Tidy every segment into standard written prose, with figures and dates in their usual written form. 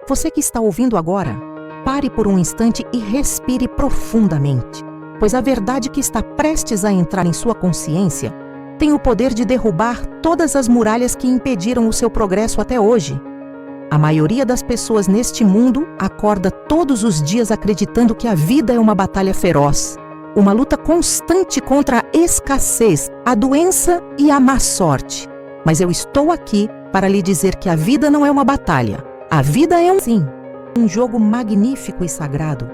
Você que está ouvindo agora, pare por um instante e respire profundamente, pois a verdade que está prestes a entrar em sua consciência tem o poder de derrubar todas as muralhas que impediram o seu progresso até hoje. A maioria das pessoas neste mundo acorda todos os dias acreditando que a vida é uma batalha feroz, uma luta constante contra a escassez, a doença e a má sorte. Mas eu estou aqui para lhe dizer que a vida não é uma batalha. A vida é um jogo magnífico e sagrado,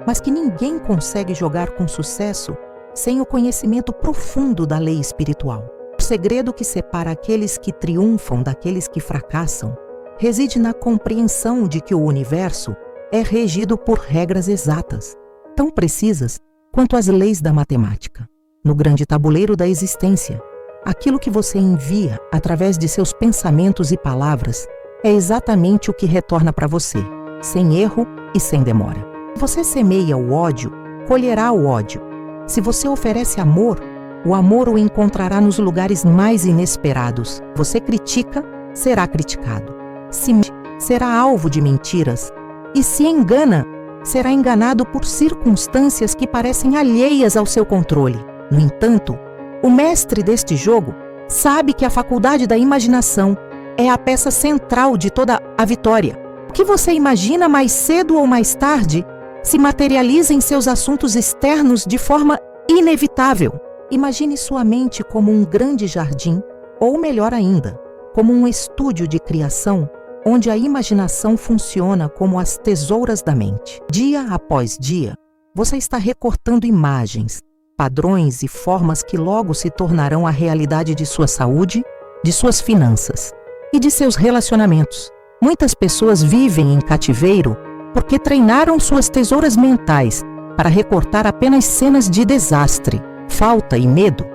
mas que ninguém consegue jogar com sucesso sem o conhecimento profundo da lei espiritual. O segredo que separa aqueles que triunfam daqueles que fracassam reside na compreensão de que o universo é regido por regras exatas, tão precisas quanto as leis da matemática. No grande tabuleiro da existência, aquilo que você envia através de seus pensamentos e palavras é exatamente o que retorna para você, sem erro e sem demora. Se você semeia o ódio, colherá o ódio. Se você oferece amor, o amor o encontrará nos lugares mais inesperados. Você critica, será criticado. Se mente, será alvo de mentiras. E se engana, será enganado por circunstâncias que parecem alheias ao seu controle. No entanto, o mestre deste jogo sabe que a faculdade da imaginação é a peça central de toda a vitória. O que você imagina mais cedo ou mais tarde se materializa em seus assuntos externos de forma inevitável. Imagine sua mente como um grande jardim, ou melhor ainda, como um estúdio de criação, onde a imaginação funciona como as tesouras da mente. Dia após dia, você está recortando imagens, padrões e formas que logo se tornarão a realidade de sua saúde, de suas finanças e de seus relacionamentos. Muitas pessoas vivem em cativeiro porque treinaram suas tesouras mentais para recortar apenas cenas de desastre, falta e medo.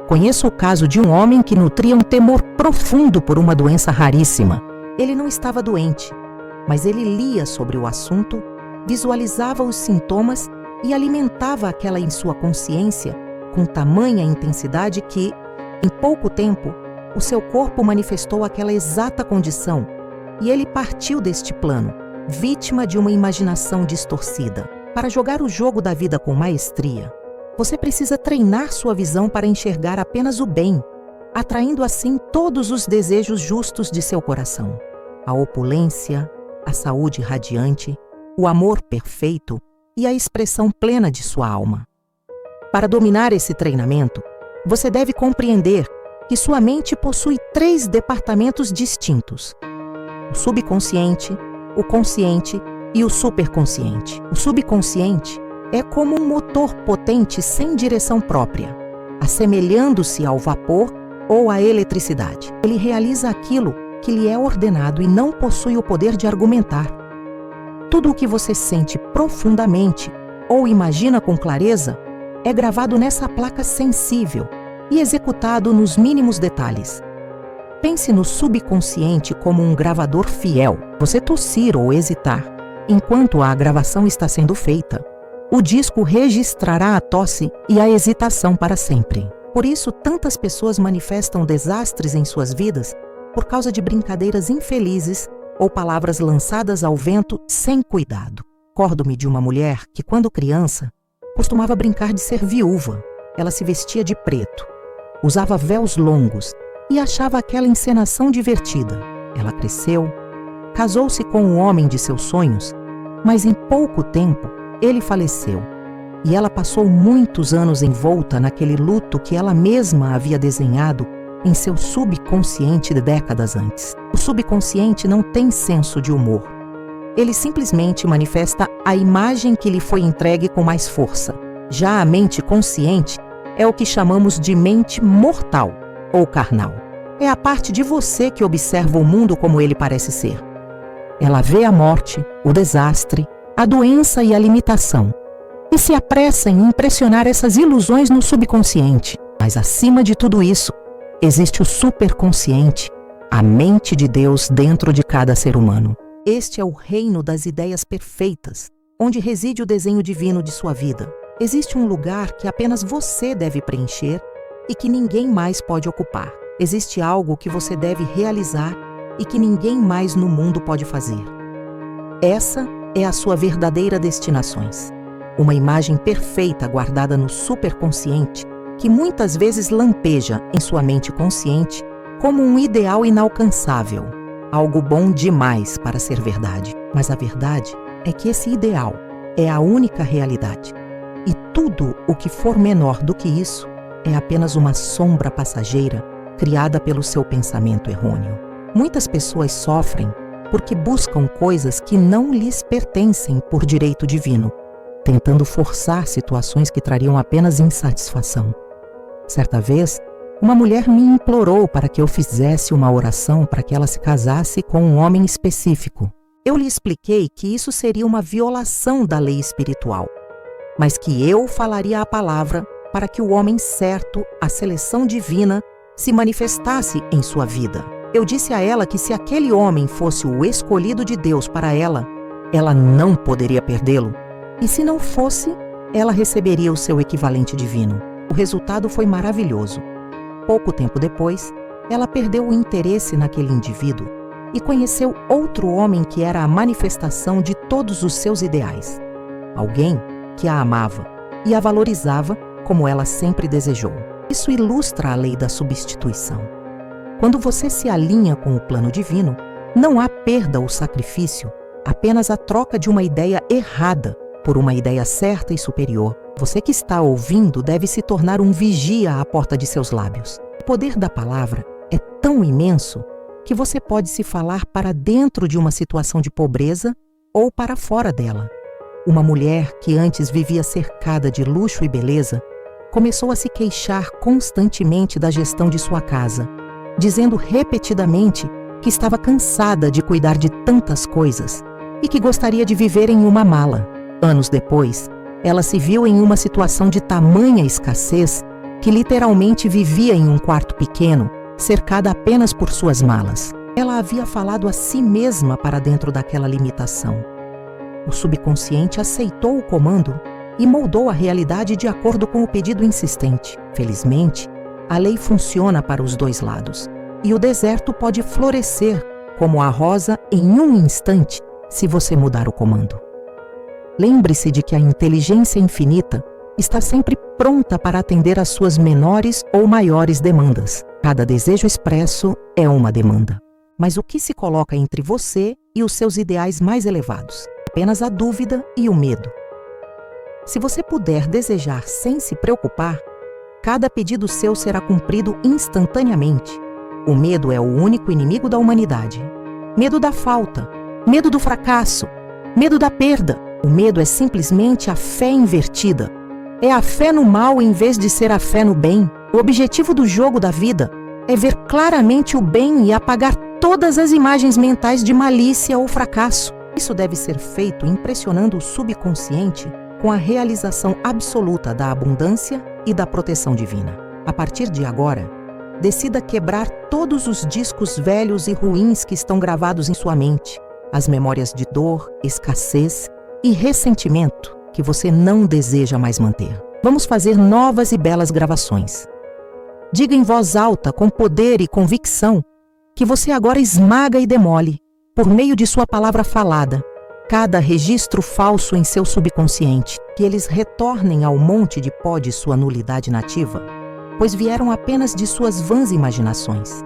Conheço o caso de um homem que nutria um temor profundo por uma doença raríssima. Ele não estava doente, mas ele lia sobre o assunto, visualizava os sintomas e alimentava aquela em sua consciência com tamanha intensidade que, em pouco tempo, o seu corpo manifestou aquela exata condição e ele partiu deste plano, vítima de uma imaginação distorcida. Para jogar o jogo da vida com maestria, você precisa treinar sua visão para enxergar apenas o bem, atraindo assim todos os desejos justos de seu coração. A opulência, a saúde radiante, o amor perfeito e a expressão plena de sua alma. Para dominar esse treinamento, você deve compreender que sua mente possui 3 departamentos distintos: o subconsciente, o consciente e o superconsciente. O subconsciente é como um motor potente sem direção própria, assemelhando-se ao vapor ou à eletricidade. Ele realiza aquilo que lhe é ordenado e não possui o poder de argumentar. Tudo o que você sente profundamente ou imagina com clareza é gravado nessa placa sensível e executado nos mínimos detalhes. Pense no subconsciente como um gravador fiel. Você tossir ou hesitar enquanto a gravação está sendo feita, o disco registrará a tosse e a hesitação para sempre. Por isso, tantas pessoas manifestam desastres em suas vidas por causa de brincadeiras infelizes ou palavras lançadas ao vento sem cuidado. Recordo-me de uma mulher que, quando criança, costumava brincar de ser viúva. Ela se vestia de preto, usava véus longos e achava aquela encenação divertida. Ela cresceu, casou-se com o homem de seus sonhos, mas em pouco tempo ele faleceu e ela passou muitos anos envolta naquele luto que ela mesma havia desenhado em seu subconsciente décadas antes. O subconsciente não tem senso de humor. Ele simplesmente manifesta a imagem que lhe foi entregue com mais força. Já a mente consciente é o que chamamos de mente mortal ou carnal. É a parte de você que observa o mundo como ele parece ser. Ela vê a morte, o desastre, a doença e a limitação, e se apressa em impressionar essas ilusões no subconsciente. Mas acima de tudo isso, existe o superconsciente, a mente de Deus dentro de cada ser humano. Este é o reino das ideias perfeitas, onde reside o desenho divino de sua vida. Existe um lugar que apenas você deve preencher e que ninguém mais pode ocupar. Existe algo que você deve realizar e que ninguém mais no mundo pode fazer. Essa é a sua verdadeira destinação. Uma imagem perfeita guardada no superconsciente que muitas vezes lampeja em sua mente consciente como um ideal inalcançável, algo bom demais para ser verdade. Mas a verdade é que esse ideal é a única realidade. E tudo o que for menor do que isso é apenas uma sombra passageira criada pelo seu pensamento errôneo. Muitas pessoas sofrem porque buscam coisas que não lhes pertencem por direito divino, tentando forçar situações que trariam apenas insatisfação. Certa vez, uma mulher me implorou para que eu fizesse uma oração para que ela se casasse com um homem específico. Eu lhe expliquei que isso seria uma violação da lei espiritual, mas que eu falaria a palavra para que o homem certo, a seleção divina, se manifestasse em sua vida. Eu disse a ela que se aquele homem fosse o escolhido de Deus para ela, ela não poderia perdê-lo. E se não fosse, ela receberia o seu equivalente divino. O resultado foi maravilhoso. Pouco tempo depois, ela perdeu o interesse naquele indivíduo e conheceu outro homem que era a manifestação de todos os seus ideais. Alguém que a amava e a valorizava como ela sempre desejou. Isso ilustra a lei da substituição. Quando você se alinha com o plano divino, não há perda ou sacrifício, apenas a troca de uma ideia errada por uma ideia certa e superior. Você que está ouvindo deve se tornar um vigia à porta de seus lábios. O poder da palavra é tão imenso que você pode se falar para dentro de uma situação de pobreza ou para fora dela. Uma mulher que antes vivia cercada de luxo e beleza começou a se queixar constantemente da gestão de sua casa, dizendo repetidamente que estava cansada de cuidar de tantas coisas e que gostaria de viver em uma mala. Anos depois, ela se viu em uma situação de tamanha escassez que literalmente vivia em um quarto pequeno, cercada apenas por suas malas. Ela havia falado a si mesma para dentro daquela limitação. O subconsciente aceitou o comando e moldou a realidade de acordo com o pedido insistente. Felizmente, a lei funciona para os dois lados, e o deserto pode florescer como a rosa em um instante se você mudar o comando. Lembre-se de que a inteligência infinita está sempre pronta para atender às suas menores ou maiores demandas. Cada desejo expresso é uma demanda. Mas o que se coloca entre você e os seus ideais mais elevados? Apenas a dúvida e o medo. Se você puder desejar sem se preocupar, cada pedido seu será cumprido instantaneamente. O medo é o único inimigo da humanidade. Medo da falta, medo do fracasso, medo da perda. O medo é simplesmente a fé invertida. É a fé no mal em vez de ser a fé no bem. O objetivo do jogo da vida é ver claramente o bem e apagar todas as imagens mentais de malícia ou fracasso. Isso deve ser feito impressionando o subconsciente com a realização absoluta da abundância e da proteção divina. A partir de agora, decida quebrar todos os discos velhos e ruins que estão gravados em sua mente, as memórias de dor, escassez e ressentimento que você não deseja mais manter. Vamos fazer novas e belas gravações. Diga em voz alta, com poder e convicção, que você agora esmaga e demole, por meio de sua palavra falada, cada registro falso em seu subconsciente, que eles retornem ao monte de pó de sua nulidade nativa, pois vieram apenas de suas vãs imaginações.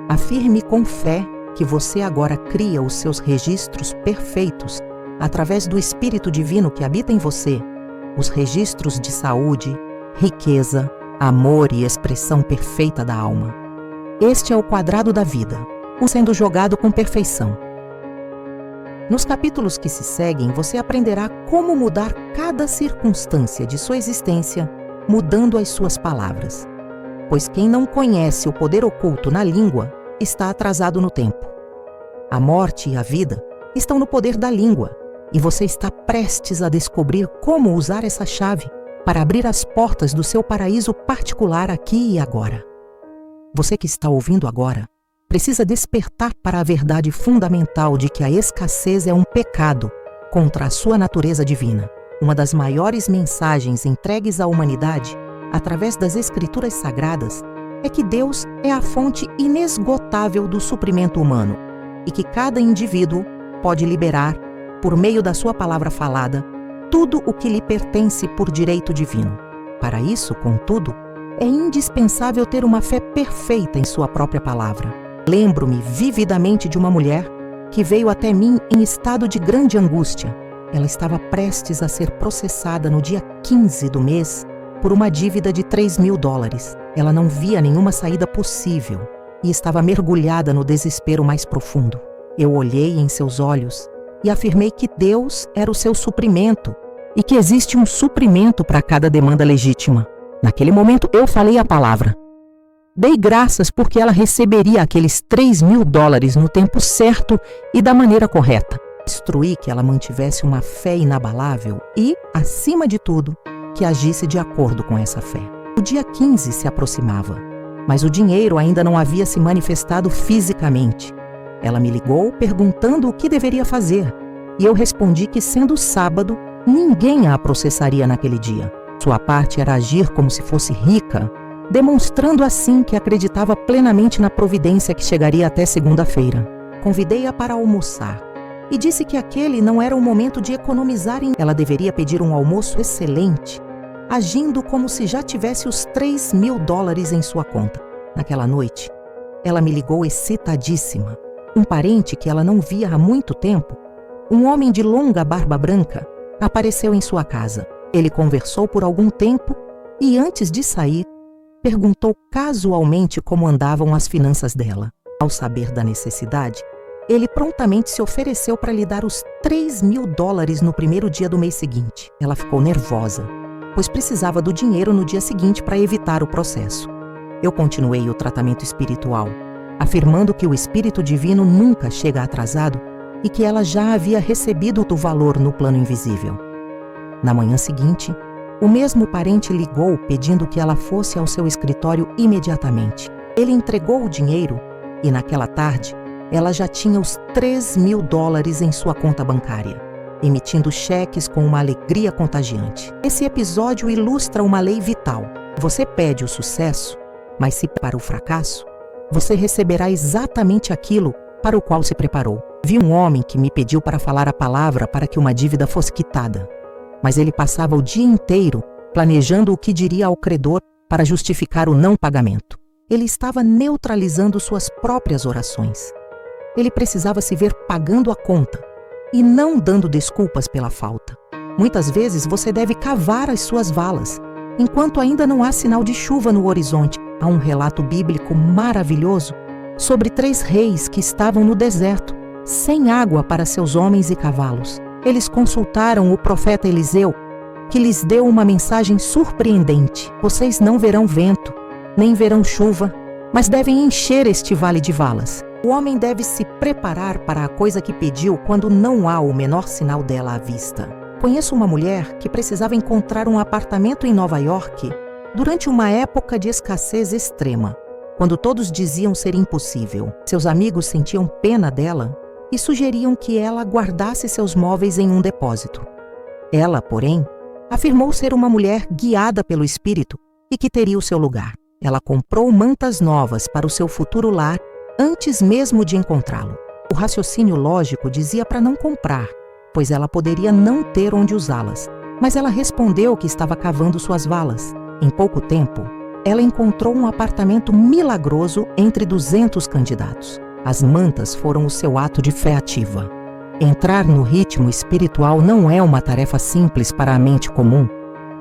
Afirme com fé que você agora cria os seus registros perfeitos através do Espírito Divino que habita em você, os registros de saúde, riqueza, amor e expressão perfeita da alma. Este é o quadrado da vida, sendo jogado com perfeição. Nos capítulos que se seguem, você aprenderá como mudar cada circunstância de sua existência, mudando as suas palavras. Pois quem não conhece o poder oculto na língua, está atrasado no tempo. A morte e a vida estão no poder da língua, e você está prestes a descobrir como usar essa chave para abrir as portas do seu paraíso particular aqui e agora. Você que está ouvindo agora, precisa despertar para a verdade fundamental de que a escassez é um pecado contra a sua natureza divina. Uma das maiores mensagens entregues à humanidade, através das Escrituras Sagradas, é que Deus é a fonte inesgotável do suprimento humano e que cada indivíduo pode liberar por meio da sua palavra falada, tudo o que lhe pertence por direito divino. Para isso, contudo, é indispensável ter uma fé perfeita em sua própria palavra. Lembro-me vividamente de uma mulher que veio até mim em estado de grande angústia. Ela estava prestes a ser processada no dia 15 do mês por uma dívida de $3.000. Ela não via nenhuma saída possível e estava mergulhada no desespero mais profundo. Eu olhei em seus olhos e afirmei que Deus era o seu suprimento e que existe um suprimento para cada demanda legítima. Naquele momento eu falei a palavra. Dei graças porque ela receberia aqueles $3.000 no tempo certo e da maneira correta. Instruí que ela mantivesse uma fé inabalável e, acima de tudo, que agisse de acordo com essa fé. O dia 15 se aproximava, mas o dinheiro ainda não havia se manifestado fisicamente. Ela me ligou perguntando o que deveria fazer, e eu respondi que, sendo sábado, ninguém a processaria naquele dia. Sua parte era agir como se fosse rica, demonstrando assim que acreditava plenamente na providência que chegaria até segunda-feira. Convidei-a para almoçar e disse que aquele não era o momento de economizar ela deveria pedir um almoço excelente, agindo como se já tivesse os $3.000 em sua conta. Naquela noite, ela me ligou excitadíssima. Um parente que ela não via há muito tempo, um homem de longa barba branca, apareceu em sua casa. Ele conversou por algum tempo e, antes de sair, perguntou casualmente como andavam as finanças dela. Ao saber da necessidade, ele prontamente se ofereceu para lhe dar os $3.000 no primeiro dia do mês seguinte. Ela ficou nervosa, pois precisava do dinheiro no dia seguinte para evitar o processo. Eu continuei o tratamento espiritual, afirmando que o Espírito Divino nunca chega atrasado e que ela já havia recebido o valor no plano invisível. Na manhã seguinte, o mesmo parente ligou pedindo que ela fosse ao seu escritório imediatamente. Ele entregou o dinheiro e, naquela tarde, ela já tinha os $3.000 em sua conta bancária, emitindo cheques com uma alegria contagiante. Esse episódio ilustra uma lei vital. Você pede o sucesso, mas se para o fracasso, você receberá exatamente aquilo para o qual se preparou. Vi um homem que me pediu para falar a palavra para que uma dívida fosse quitada, mas ele passava o dia inteiro planejando o que diria ao credor para justificar o não pagamento. Ele estava neutralizando suas próprias orações. Ele precisava se ver pagando a conta e não dando desculpas pela falta. Muitas vezes você deve cavar as suas valas, enquanto ainda não há sinal de chuva no horizonte. Há um relato bíblico maravilhoso sobre 3 reis que estavam no deserto, sem água para seus homens e cavalos. Eles consultaram o profeta Eliseu, que lhes deu uma mensagem surpreendente. Vocês não verão vento, nem verão chuva, mas devem encher este vale de valas. O homem deve se preparar para a coisa que pediu quando não há o menor sinal dela à vista. Conheço uma mulher que precisava encontrar um apartamento em Nova York durante uma época de escassez extrema, quando todos diziam ser impossível. Seus amigos sentiam pena dela e sugeriam que ela guardasse seus móveis em um depósito. Ela, porém, afirmou ser uma mulher guiada pelo Espírito e que teria o seu lugar. Ela comprou mantas novas para o seu futuro lar antes mesmo de encontrá-lo. O raciocínio lógico dizia para não comprar, pois ela poderia não ter onde usá-las. Mas ela respondeu que estava cavando suas valas. Em pouco tempo, ela encontrou um apartamento milagroso entre 200 candidatos. As mantas foram o seu ato de fé ativa. Entrar no ritmo espiritual não é uma tarefa simples para a mente comum,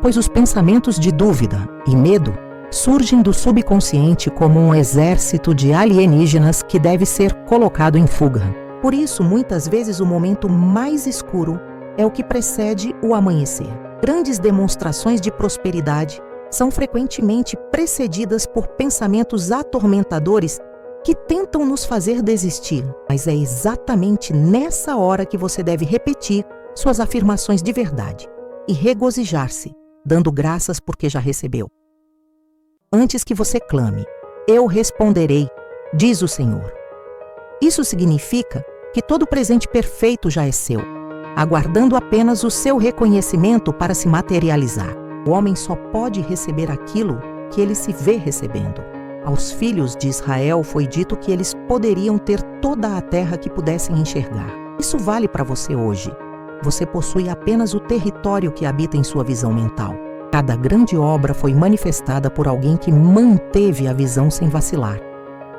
pois os pensamentos de dúvida e medo surgem do subconsciente como um exército de alienígenas que deve ser colocado em fuga. Por isso, muitas vezes o momento mais escuro é o que precede o amanhecer. Grandes demonstrações de prosperidade são frequentemente precedidas por pensamentos atormentadores que tentam nos fazer desistir, mas é exatamente nessa hora que você deve repetir suas afirmações de verdade e regozijar-se, dando graças porque já recebeu. Antes que você clame, eu responderei, diz o Senhor. Isso significa que todo o presente perfeito já é seu, aguardando apenas o seu reconhecimento para se materializar. O homem só pode receber aquilo que ele se vê recebendo. Aos filhos de Israel foi dito que eles poderiam ter toda a terra que pudessem enxergar. Isso vale para você hoje. Você possui apenas o território que habita em sua visão mental. Cada grande obra foi manifestada por alguém que manteve a visão sem vacilar,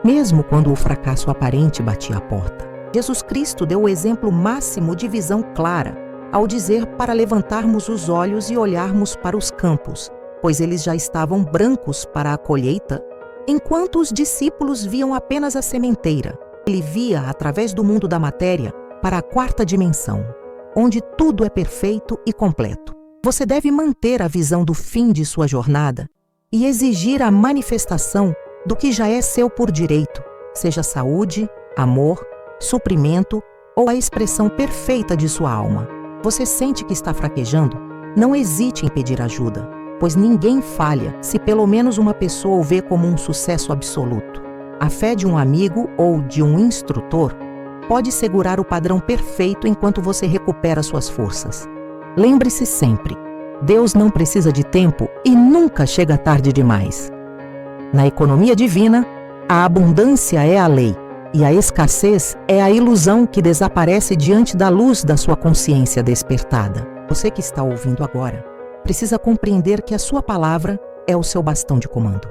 mesmo quando o fracasso aparente batia à porta. Jesus Cristo deu o exemplo máximo de visão clara, ao dizer para levantarmos os olhos e olharmos para os campos, pois eles já estavam brancos para a colheita, enquanto os discípulos viam apenas a sementeira. Ele via, através do mundo da matéria, para a quarta dimensão, onde tudo é perfeito e completo. Você deve manter a visão do fim de sua jornada e exigir a manifestação do que já é seu por direito, seja saúde, amor, suprimento ou a expressão perfeita de sua alma. Você sente que está fraquejando? Não hesite em pedir ajuda, pois ninguém falha se pelo menos uma pessoa o vê como um sucesso absoluto. A fé de um amigo ou de um instrutor pode segurar o padrão perfeito enquanto você recupera suas forças. Lembre-se sempre, Deus não precisa de tempo e nunca chega tarde demais. Na economia divina, a abundância é a lei e a escassez é a ilusão que desaparece diante da luz da sua consciência despertada. Você que está ouvindo agora precisa compreender que a sua palavra é o seu bastão de comando.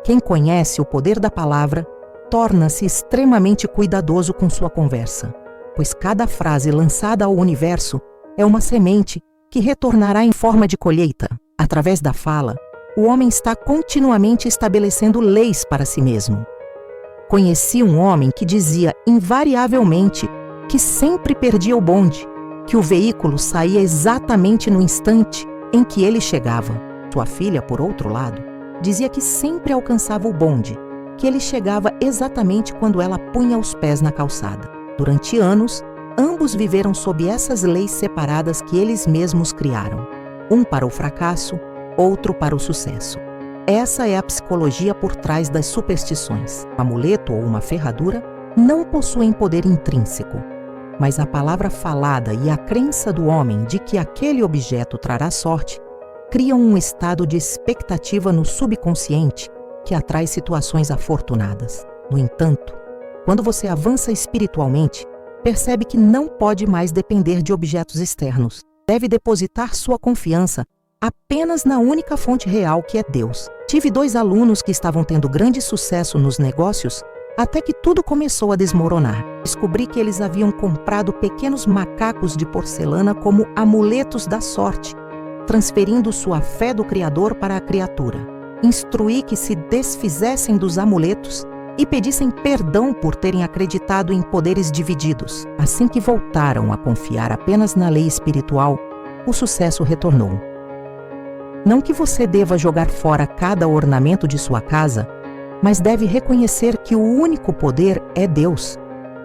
Quem conhece o poder da palavra torna-se extremamente cuidadoso com sua conversa, pois cada frase lançada ao universo é uma semente que retornará em forma de colheita. Através da fala, o homem está continuamente estabelecendo leis para si mesmo. Conheci um homem que dizia invariavelmente que sempre perdia o bonde, que o veículo saía exatamente no instante em que ele chegava. Sua filha, por outro lado, dizia que sempre alcançava o bonde, que ele chegava exatamente quando ela punha os pés na calçada. Durante anos, ambos viveram sob essas leis separadas que eles mesmos criaram, um para o fracasso, outro para o sucesso. Essa é a psicologia por trás das superstições. Um amuleto ou uma ferradura não possuem poder intrínseco, mas a palavra falada e a crença do homem de que aquele objeto trará sorte criam um estado de expectativa no subconsciente que atrai situações afortunadas. No entanto, quando você avança espiritualmente, percebe que não pode mais depender de objetos externos. Deve depositar sua confiança apenas na única fonte real, que é Deus. Tive 2 alunos que estavam tendo grande sucesso nos negócios até que tudo começou a desmoronar. Descobri que eles haviam comprado pequenos macacos de porcelana como amuletos da sorte, transferindo sua fé do Criador para a criatura. Instruí que se desfizessem dos amuletos e pedissem perdão por terem acreditado em poderes divididos. Assim que voltaram a confiar apenas na lei espiritual, o sucesso retornou. Não que você deva jogar fora cada ornamento de sua casa, mas deve reconhecer que o único poder é Deus,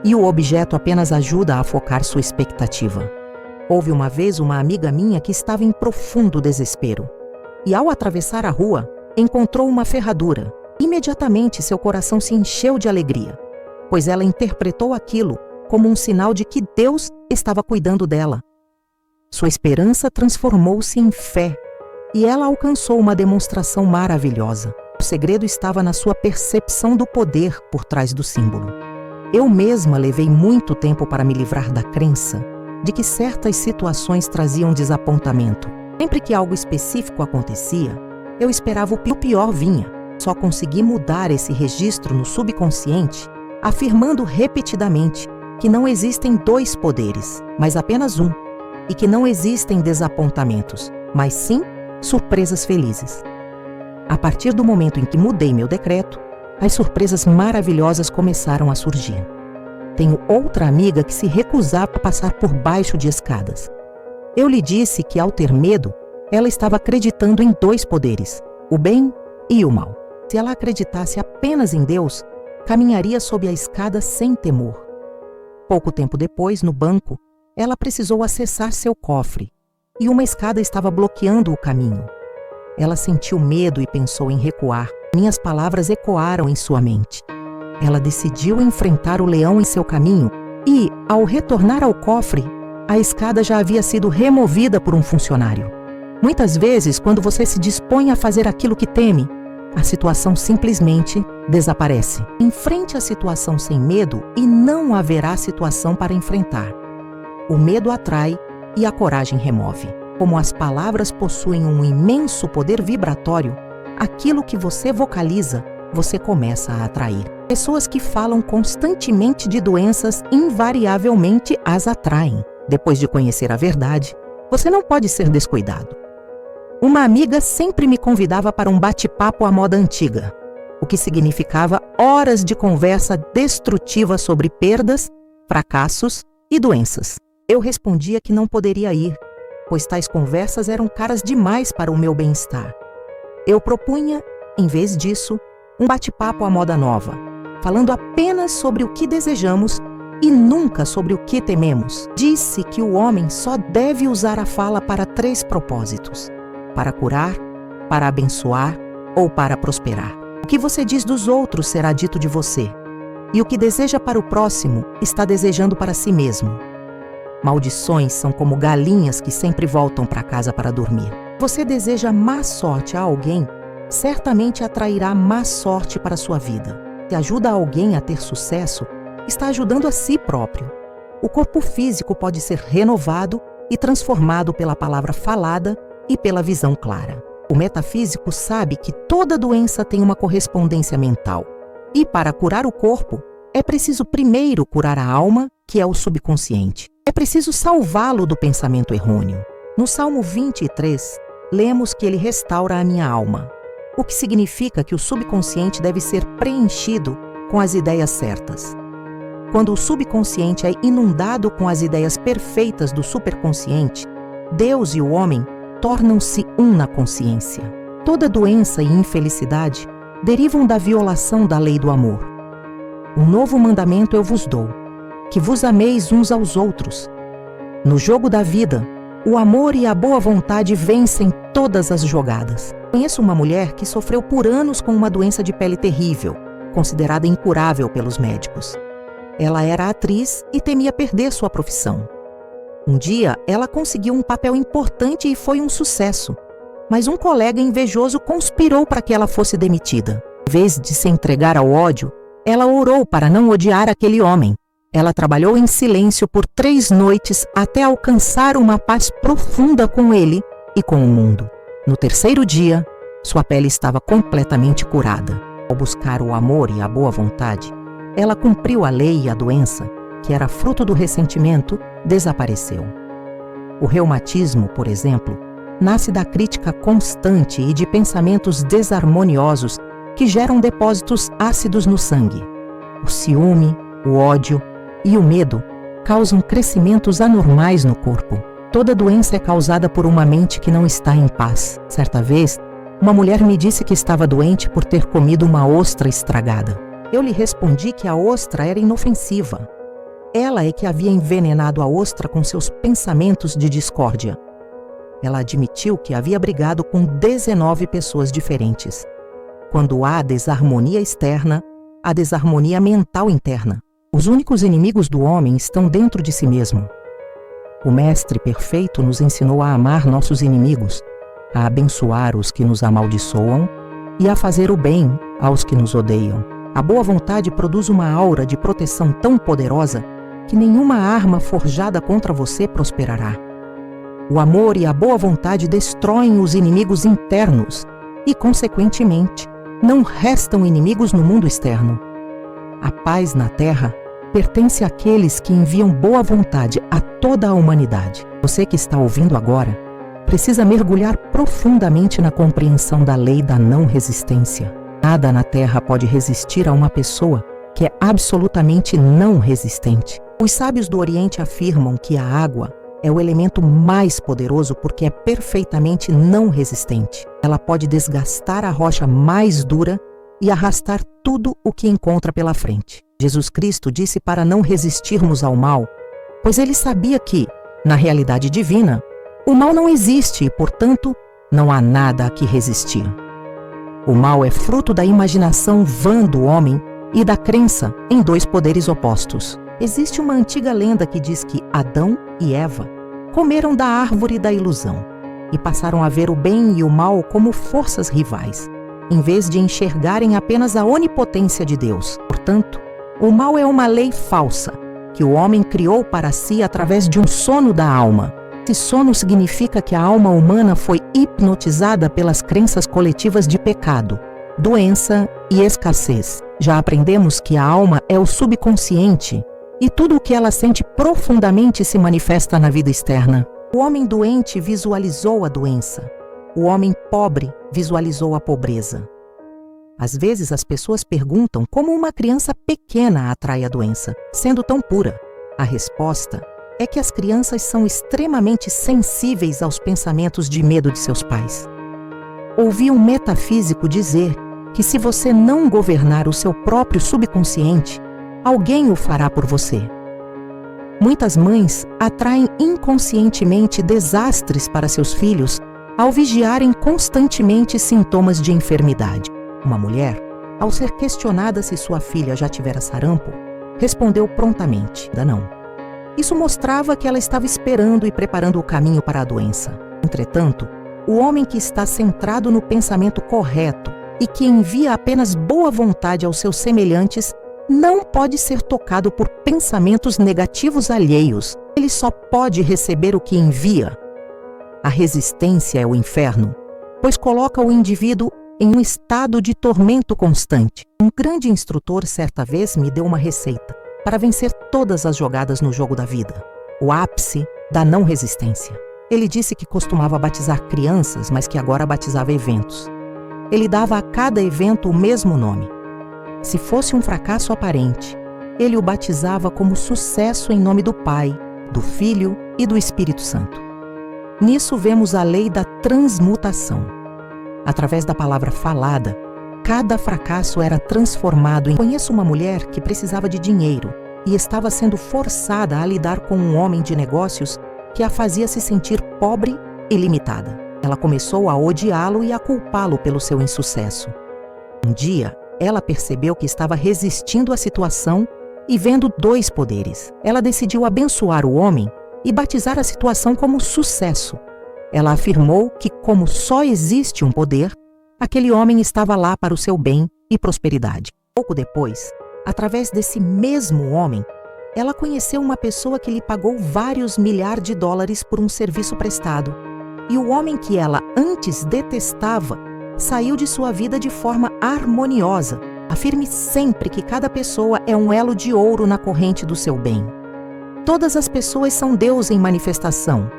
e o objeto apenas ajuda a focar sua expectativa. Houve uma vez uma amiga minha que estava em profundo desespero, e ao atravessar a rua, encontrou uma ferradura. Imediatamente seu coração se encheu de alegria, pois ela interpretou aquilo como um sinal de que Deus estava cuidando dela. Sua esperança transformou-se em fé, e ela alcançou uma demonstração maravilhosa. O segredo estava na sua percepção do poder por trás do símbolo. Eu mesma levei muito tempo para me livrar da crença de que certas situações traziam desapontamento. Sempre que algo específico acontecia, eu esperava o pior vinha. Só consegui mudar esse registro no subconsciente, afirmando repetidamente que não existem 2 poderes, mas apenas um, e que não existem desapontamentos, mas sim surpresas felizes. A partir do momento em que mudei meu decreto, as surpresas maravilhosas começaram a surgir. Tenho outra amiga que se recusava a passar por baixo de escadas. Eu lhe disse que, ao ter medo, ela estava acreditando em 2 poderes, o bem e o mal. Se ela acreditasse apenas em Deus, caminharia sob a escada sem temor. Pouco tempo depois, no banco, ela precisou acessar seu cofre, e uma escada estava bloqueando o caminho. Ela sentiu medo e pensou em recuar. Minhas palavras ecoaram em sua mente. Ela decidiu enfrentar o leão em seu caminho e, ao retornar ao cofre, a escada já havia sido removida por um funcionário. Muitas vezes, quando você se dispõe a fazer aquilo que teme, a situação simplesmente desaparece. Enfrente a situação sem medo e não haverá situação para enfrentar. O medo atrai e a coragem remove. Como as palavras possuem um imenso poder vibratório, aquilo que você vocaliza, você começa a atrair. Pessoas que falam constantemente de doenças invariavelmente as atraem. Depois de conhecer a verdade, você não pode ser descuidado. Uma amiga sempre me convidava para um bate-papo à moda antiga, o que significava horas de conversa destrutiva sobre perdas, fracassos e doenças. Eu respondia que não poderia ir, pois tais conversas eram caras demais para o meu bem-estar. Eu propunha, em vez disso, um bate-papo à moda nova, falando apenas sobre o que desejamos e nunca sobre o que tememos. Disse que o homem só deve usar a fala para 3 propósitos: para curar, para abençoar ou para prosperar. O que você diz dos outros será dito de você, e o que deseja para o próximo está desejando para si mesmo. Maldições são como galinhas que sempre voltam para casa para dormir. Você deseja má sorte a alguém, certamente atrairá má sorte para a sua vida. Se ajuda alguém a ter sucesso, está ajudando a si próprio. O corpo físico pode ser renovado e transformado pela palavra falada e pela visão clara. O metafísico sabe que toda doença tem uma correspondência mental. E para curar o corpo, é preciso primeiro curar a alma, que é o subconsciente. É preciso salvá-lo do pensamento errôneo. No Salmo 23, lemos que ele restaura a minha alma, o que significa que o subconsciente deve ser preenchido com as ideias certas. Quando o subconsciente é inundado com as ideias perfeitas do superconsciente, Deus e o homem tornam-se um na consciência. Toda doença e infelicidade derivam da violação da lei do amor. Um novo mandamento eu vos dou, que vos ameis uns aos outros. No jogo da vida, o amor e a boa vontade vencem todas as jogadas. Conheço uma mulher que sofreu por anos com uma doença de pele terrível, considerada incurável pelos médicos. Ela era atriz e temia perder sua profissão. Um dia, ela conseguiu um papel importante e foi um sucesso, mas um colega invejoso conspirou para que ela fosse demitida. Em vez de se entregar ao ódio, ela orou para não odiar aquele homem. Ela trabalhou em silêncio por 3 noites até alcançar uma paz profunda com ele e com o mundo. No 3º dia, sua pele estava completamente curada. Ao buscar o amor e a boa vontade, ela cumpriu a lei e a doença, que era fruto do ressentimento, desapareceu. O reumatismo, por exemplo, nasce da crítica constante e de pensamentos desarmoniosos que geram depósitos ácidos no sangue. O ciúme, o ódio e o medo causam crescimentos anormais no corpo. Toda doença é causada por uma mente que não está em paz. Certa vez, uma mulher me disse que estava doente por ter comido uma ostra estragada. Eu lhe respondi que a ostra era inofensiva. Ela é que havia envenenado a ostra com seus pensamentos de discórdia. Ela admitiu que havia brigado com 19 pessoas diferentes. Quando há desarmonia externa, há desarmonia mental interna. Os únicos inimigos do homem estão dentro de si mesmo. O Mestre Perfeito nos ensinou a amar nossos inimigos, a abençoar os que nos amaldiçoam e a fazer o bem aos que nos odeiam. A boa vontade produz uma aura de proteção tão poderosa que nenhuma arma forjada contra você prosperará. O amor e a boa vontade destroem os inimigos internos e, consequentemente, não restam inimigos no mundo externo. A paz na Terra pertence àqueles que enviam boa vontade a toda a humanidade. Você que está ouvindo agora precisa mergulhar profundamente na compreensão da lei da não resistência. Nada na Terra pode resistir a uma pessoa que é absolutamente não resistente. Os sábios do Oriente afirmam que a água é o elemento mais poderoso porque é perfeitamente não resistente. Ela pode desgastar a rocha mais dura e arrastar tudo o que encontra pela frente. Jesus Cristo disse para não resistirmos ao mal, pois ele sabia que, na realidade divina, o mal não existe e, portanto, não há nada a que resistir. O mal é fruto da imaginação vã do homem e da crença em 2 poderes opostos. Existe uma antiga lenda que diz que Adão e Eva comeram da árvore da ilusão e passaram a ver o bem e o mal como forças rivais, em vez de enxergarem apenas a onipotência de Deus. Portanto, o mal é uma lei falsa, que o homem criou para si através de um sono da alma. Esse sono significa que a alma humana foi hipnotizada pelas crenças coletivas de pecado, doença e escassez. Já aprendemos que a alma é o subconsciente e tudo o que ela sente profundamente se manifesta na vida externa. O homem doente visualizou a doença. O homem pobre visualizou a pobreza. Às vezes as pessoas perguntam como uma criança pequena atrai a doença, sendo tão pura. A resposta é que as crianças são extremamente sensíveis aos pensamentos de medo de seus pais. Ouvi um metafísico dizer que se você não governar o seu próprio subconsciente, alguém o fará por você. Muitas mães atraem inconscientemente desastres para seus filhos ao vigiarem constantemente sintomas de enfermidade. Uma mulher, ao ser questionada se sua filha já tivera sarampo, respondeu prontamente: ainda não. Isso mostrava que ela estava esperando e preparando o caminho para a doença. Entretanto, o homem que está centrado no pensamento correto e que envia apenas boa vontade aos seus semelhantes não pode ser tocado por pensamentos negativos alheios. Ele só pode receber o que envia. A resistência é o inferno, pois coloca o indivíduo em um estado de tormento constante. Um grande instrutor certa vez me deu uma receita para vencer todas as jogadas no jogo da vida. O ápice da não resistência. Ele disse que costumava batizar crianças, mas que agora batizava eventos. Ele dava a cada evento o mesmo nome. Se fosse um fracasso aparente, ele o batizava como sucesso em nome do Pai, do Filho e do Espírito Santo. Nisso vemos a lei da transmutação. Através da palavra falada, cada fracasso era transformado em... Conheço uma mulher que precisava de dinheiro e estava sendo forçada a lidar com um homem de negócios que a fazia se sentir pobre e limitada. Ela começou a odiá-lo e a culpá-lo pelo seu insucesso. Um dia, ela percebeu que estava resistindo à situação e vendo dois poderes. Ela decidiu abençoar o homem e batizar a situação como sucesso. Ela afirmou que, como só existe um poder, aquele homem estava lá para o seu bem e prosperidade. Pouco depois, através desse mesmo homem, ela conheceu uma pessoa que lhe pagou vários milhares de dólares por um serviço prestado. E o homem que ela antes detestava saiu de sua vida de forma harmoniosa. Afirme sempre que cada pessoa é um elo de ouro na corrente do seu bem. Todas as pessoas são Deus em manifestação,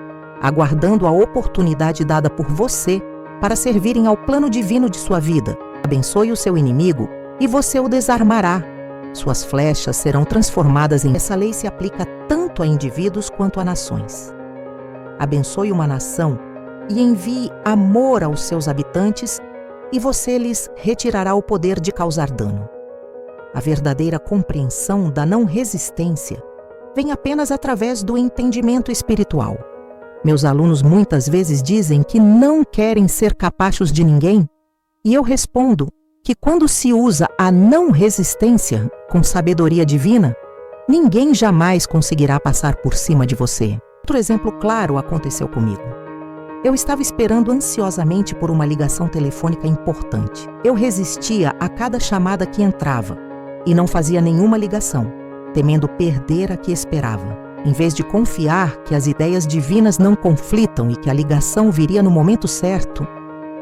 aguardando a oportunidade dada por você para servirem ao plano divino de sua vida. Abençoe o seu inimigo e você o desarmará. Suas flechas serão transformadas em... Essa lei se aplica tanto a indivíduos quanto a nações. Abençoe uma nação e envie amor aos seus habitantes e você lhes retirará o poder de causar dano. A verdadeira compreensão da não resistência vem apenas através do entendimento espiritual. Meus alunos muitas vezes dizem que não querem ser capachos de ninguém, e eu respondo que quando se usa a não resistência com sabedoria divina, ninguém jamais conseguirá passar por cima de você. Outro exemplo claro aconteceu comigo. Eu estava esperando ansiosamente por uma ligação telefônica importante. Eu resistia a cada chamada que entrava e não fazia nenhuma ligação, temendo perder a que esperava. Em vez de confiar que as ideias divinas não conflitam e que a ligação viria no momento certo,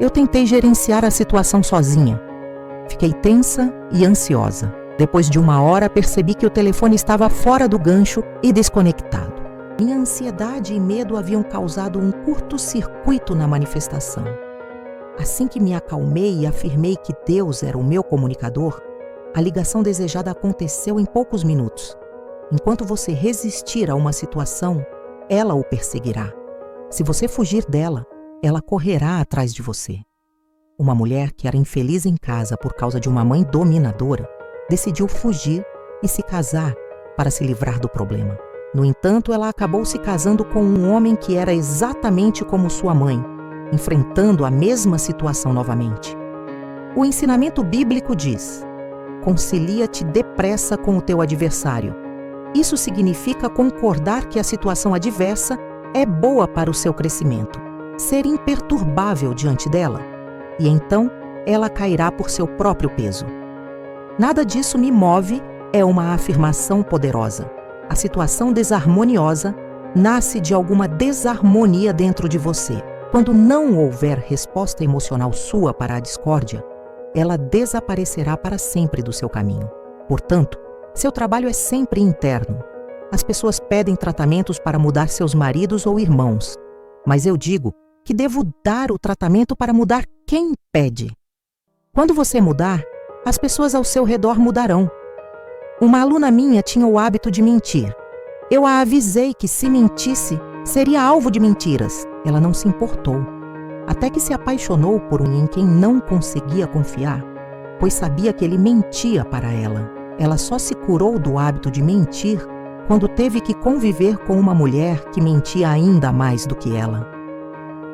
eu tentei gerenciar a situação sozinha. Fiquei tensa e ansiosa. Depois de uma hora, percebi que o telefone estava fora do gancho e desconectado. Minha ansiedade e medo haviam causado um curto-circuito na manifestação. Assim que me acalmei e afirmei que Deus era o meu comunicador, a ligação desejada aconteceu em poucos minutos. Enquanto você resistir a uma situação, ela o perseguirá. Se você fugir dela, ela correrá atrás de você. Uma mulher que era infeliz em casa por causa de uma mãe dominadora, decidiu fugir e se casar para se livrar do problema. No entanto, ela acabou se casando com um homem que era exatamente como sua mãe, enfrentando a mesma situação novamente. O ensinamento bíblico diz: concilia-te depressa com o teu adversário. Isso significa concordar que a situação adversa é boa para o seu crescimento, ser imperturbável diante dela, e então ela cairá por seu próprio peso. Nada disso me move é uma afirmação poderosa. A situação desarmoniosa nasce de alguma desarmonia dentro de você. Quando não houver resposta emocional sua para a discórdia, ela desaparecerá para sempre do seu caminho. Portanto, seu trabalho é sempre interno. As pessoas pedem tratamentos para mudar seus maridos ou irmãos, mas eu digo que devo dar o tratamento para mudar quem pede. Quando você mudar, as pessoas ao seu redor mudarão. Uma aluna minha tinha o hábito de mentir. Eu a avisei que se mentisse, seria alvo de mentiras. Ela não se importou, até que se apaixonou por um em quem não conseguia confiar, pois sabia que ele mentia para ela. Ela só se curou do hábito de mentir quando teve que conviver com uma mulher que mentia ainda mais do que ela.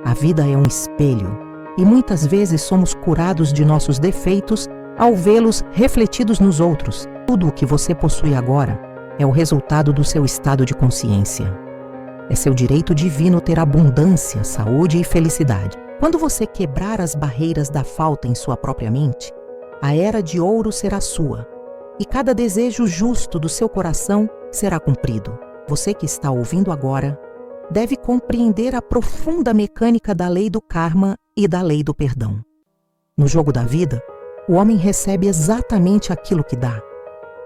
A vida é um espelho, e muitas vezes somos curados de nossos defeitos ao vê-los refletidos nos outros. Tudo o que você possui agora é o resultado do seu estado de consciência. É seu direito divino ter abundância, saúde e felicidade. Quando você quebrar as barreiras da falta em sua própria mente, a era de ouro será sua, e cada desejo justo do seu coração será cumprido. Você que está ouvindo agora deve compreender a profunda mecânica da lei do karma e da lei do perdão. No jogo da vida, o homem recebe exatamente aquilo que dá.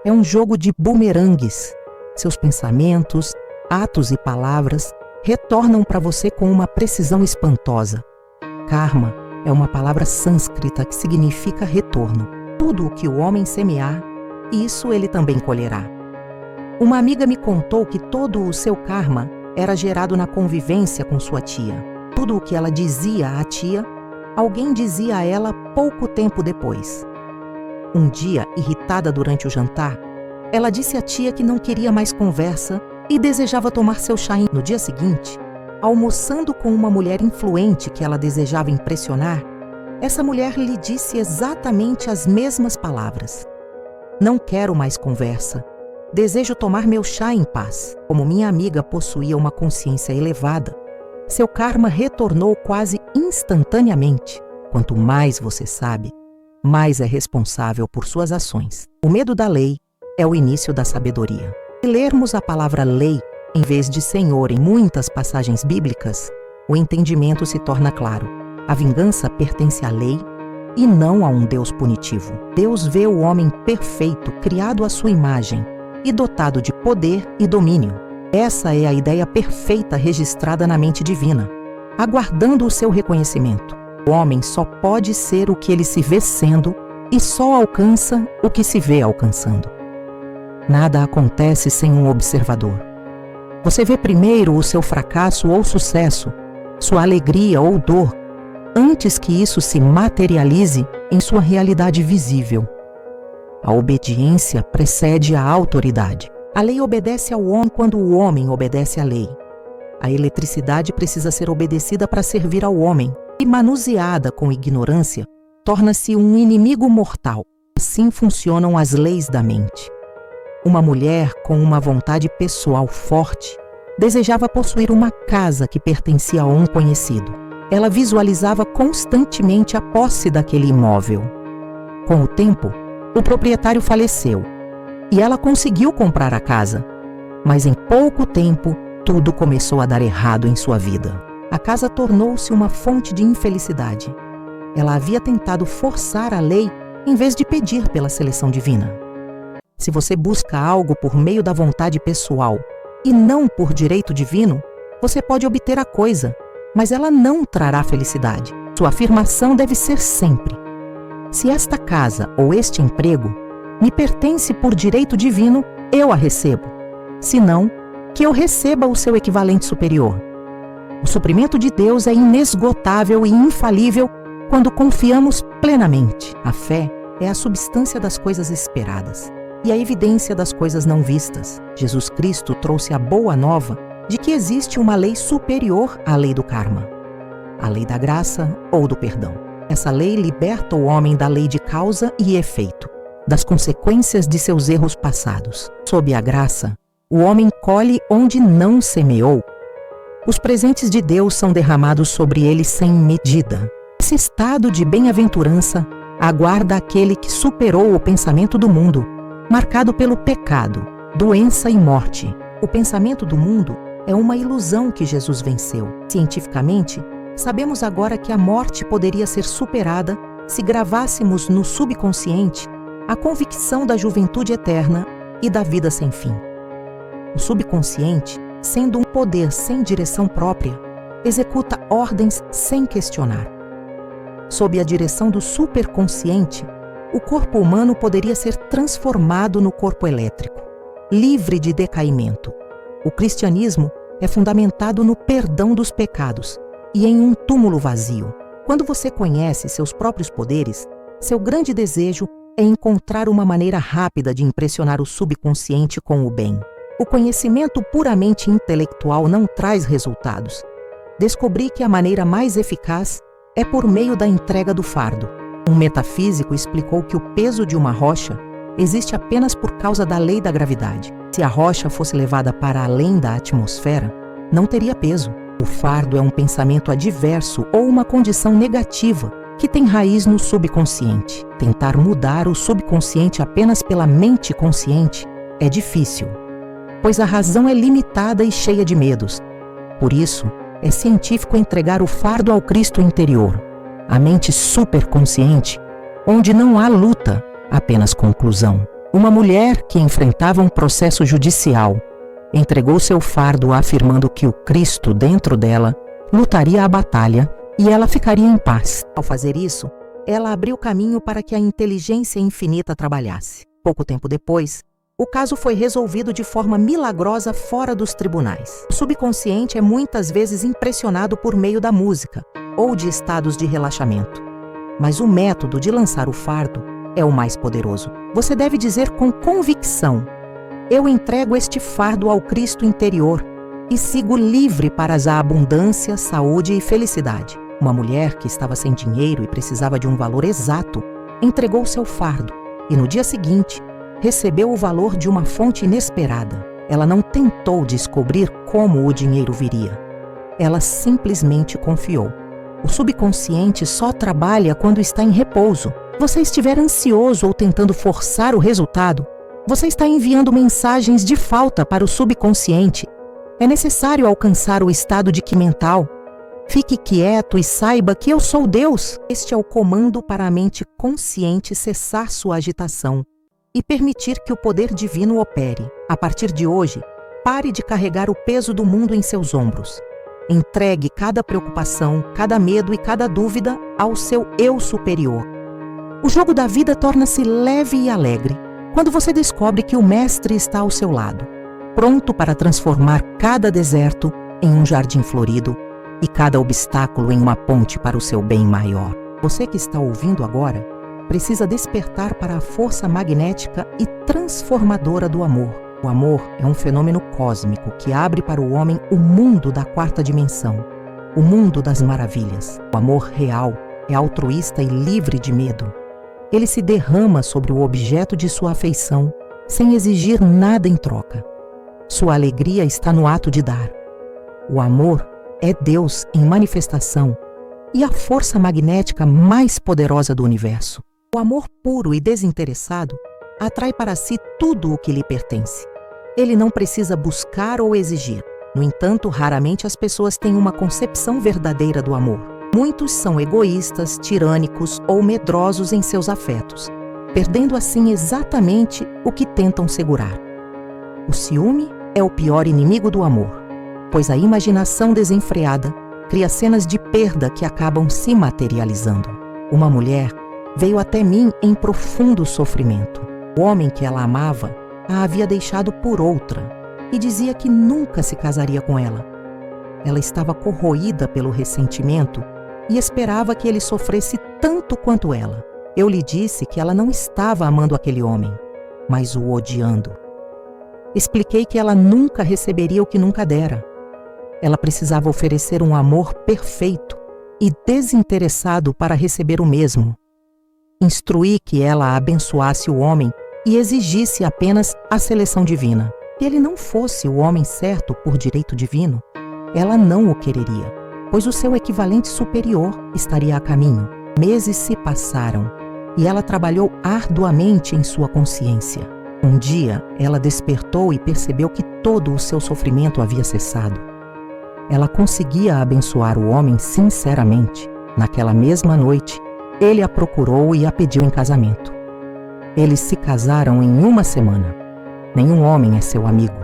É um jogo de bumerangues. Seus pensamentos, atos e palavras retornam para você com uma precisão espantosa. Karma é uma palavra sânscrita que significa retorno. Tudo o que o homem semear, isso ele também colherá. Uma amiga me contou que todo o seu karma era gerado na convivência com sua tia. Tudo o que ela dizia à tia, alguém dizia a ela pouco tempo depois. Um dia, irritada durante o jantar, ela disse à tia que não queria mais conversa e desejava tomar seu chá. No dia seguinte, almoçando com uma mulher influente que ela desejava impressionar, essa mulher lhe disse exatamente as mesmas palavras. Não quero mais conversa. Desejo tomar meu chá em paz. Como minha amiga possuía uma consciência elevada, seu karma retornou quase instantaneamente. Quanto mais você sabe, mais é responsável por suas ações. O medo da lei é o início da sabedoria. Se lermos a palavra lei em vez de Senhor em muitas passagens bíblicas, o entendimento se torna claro. A vingança pertence à lei e não a um Deus punitivo. Deus vê o homem perfeito, criado à sua imagem e dotado de poder e domínio. Essa é a ideia perfeita registrada na mente divina, aguardando o seu reconhecimento. O homem só pode ser o que ele se vê sendo e só alcança o que se vê alcançando. Nada acontece sem um observador. Você vê primeiro o seu fracasso ou sucesso, sua alegria ou dor, antes que isso se materialize em sua realidade visível. A obediência precede a autoridade. A lei obedece ao homem quando o homem obedece à lei. A eletricidade precisa ser obedecida para servir ao homem, e manuseada com ignorância, torna-se um inimigo mortal. Assim funcionam as leis da mente. Uma mulher com uma vontade pessoal forte desejava possuir uma casa que pertencia a um conhecido. Ela visualizava constantemente a posse daquele imóvel. Com o tempo, o proprietário faleceu e ela conseguiu comprar a casa, mas em pouco tempo tudo começou a dar errado em sua vida. A casa tornou-se uma fonte de infelicidade. Ela havia tentado forçar a lei em vez de pedir pela seleção divina. Se você busca algo por meio da vontade pessoal e não por direito divino, você pode obter a coisa, mas ela não trará felicidade. Sua afirmação deve ser sempre: se esta casa ou este emprego me pertence por direito divino, eu a recebo. Se não, que eu receba o seu equivalente superior. O suprimento de Deus é inesgotável e infalível quando confiamos plenamente. A fé é a substância das coisas esperadas e a evidência das coisas não vistas. Jesus Cristo trouxe a boa nova de que existe uma lei superior à lei do karma, a lei da graça ou do perdão. Essa lei liberta o homem da lei de causa e efeito, das consequências de seus erros passados. Sob a graça, o homem colhe onde não semeou. Os presentes de Deus são derramados sobre ele sem medida. Esse estado de bem-aventurança aguarda aquele que superou o pensamento do mundo, marcado pelo pecado, doença e morte. O pensamento do mundo é uma ilusão que Jesus venceu. Cientificamente, sabemos agora que a morte poderia ser superada se gravássemos no subconsciente a convicção da juventude eterna e da vida sem fim. O subconsciente, sendo um poder sem direção própria, executa ordens sem questionar. Sob a direção do superconsciente, o corpo humano poderia ser transformado no corpo elétrico, livre de decaimento. O cristianismo é fundamentado no perdão dos pecados e em um túmulo vazio. Quando você conhece seus próprios poderes, seu grande desejo é encontrar uma maneira rápida de impressionar o subconsciente com o bem. O conhecimento puramente intelectual não traz resultados. Descobri que a maneira mais eficaz é por meio da entrega do fardo. Um metafísico explicou que o peso de uma rocha existe apenas por causa da lei da gravidade. Se a rocha fosse levada para além da atmosfera, não teria peso. O fardo é um pensamento adverso ou uma condição negativa que tem raiz no subconsciente. Tentar mudar o subconsciente apenas pela mente consciente é difícil, pois a razão é limitada e cheia de medos. Por isso, é científico entregar o fardo ao Cristo interior, a mente superconsciente, onde não há luta, apenas conclusão. Uma mulher que enfrentava um processo judicial entregou seu fardo afirmando que o Cristo dentro dela lutaria a batalha e ela ficaria em paz. Ao fazer isso, ela abriu caminho para que a inteligência infinita trabalhasse. Pouco tempo depois, o caso foi resolvido de forma milagrosa fora dos tribunais. O subconsciente é muitas vezes impressionado por meio da música ou de estados de relaxamento. Mas o método de lançar o fardo é o mais poderoso. Você deve dizer com convicção: eu entrego este fardo ao Cristo interior e sigo livre para a abundância, saúde e felicidade. Uma mulher que estava sem dinheiro e precisava de um valor exato entregou seu fardo e no dia seguinte recebeu o valor de uma fonte inesperada. Ela não tentou descobrir como o dinheiro viria. Ela simplesmente confiou. O subconsciente só trabalha quando está em repouso. Você estiver ansioso ou tentando forçar o resultado, você está enviando mensagens de falta para o subconsciente. É necessário alcançar o estado de que mental. Fique quieto e saiba que eu sou Deus. Este é o comando para a mente consciente cessar sua agitação e permitir que o poder divino opere. A partir de hoje, pare de carregar o peso do mundo em seus ombros. Entregue cada preocupação, cada medo e cada dúvida ao seu eu superior. O jogo da vida torna-se leve e alegre quando você descobre que o Mestre está ao seu lado, pronto para transformar cada deserto em um jardim florido e cada obstáculo em uma ponte para o seu bem maior. Você que está ouvindo agora precisa despertar para a força magnética e transformadora do amor. O amor é um fenômeno cósmico que abre para o homem o mundo da quarta dimensão, o mundo das maravilhas. O amor real é altruísta e livre de medo. Ele se derrama sobre o objeto de sua afeição, sem exigir nada em troca. Sua alegria está no ato de dar. O amor é Deus em manifestação e a força magnética mais poderosa do universo. O amor puro e desinteressado atrai para si tudo o que lhe pertence. Ele não precisa buscar ou exigir. No entanto, raramente as pessoas têm uma concepção verdadeira do amor. Muitos são egoístas, tirânicos ou medrosos em seus afetos, perdendo assim exatamente o que tentam segurar. O ciúme é o pior inimigo do amor, pois a imaginação desenfreada cria cenas de perda que acabam se materializando. Uma mulher veio até mim em profundo sofrimento. O homem que ela amava a havia deixado por outra e dizia que nunca se casaria com ela. Ela estava corroída pelo ressentimento e esperava que ele sofresse tanto quanto ela. Eu lhe disse que ela não estava amando aquele homem, mas o odiando. Expliquei que ela nunca receberia o que nunca dera. Ela precisava oferecer um amor perfeito e desinteressado para receber o mesmo. Instruí que ela abençoasse o homem e exigisse apenas a seleção divina. Se ele não fosse o homem certo por direito divino, ela não o quereria, pois o seu equivalente superior estaria a caminho. Meses se passaram e ela trabalhou arduamente em sua consciência. Um dia, ela despertou e percebeu que todo o seu sofrimento havia cessado. Ela conseguia abençoar o homem sinceramente. Naquela mesma noite, ele a procurou e a pediu em casamento. Eles se casaram em uma semana. Nenhum homem é seu amigo.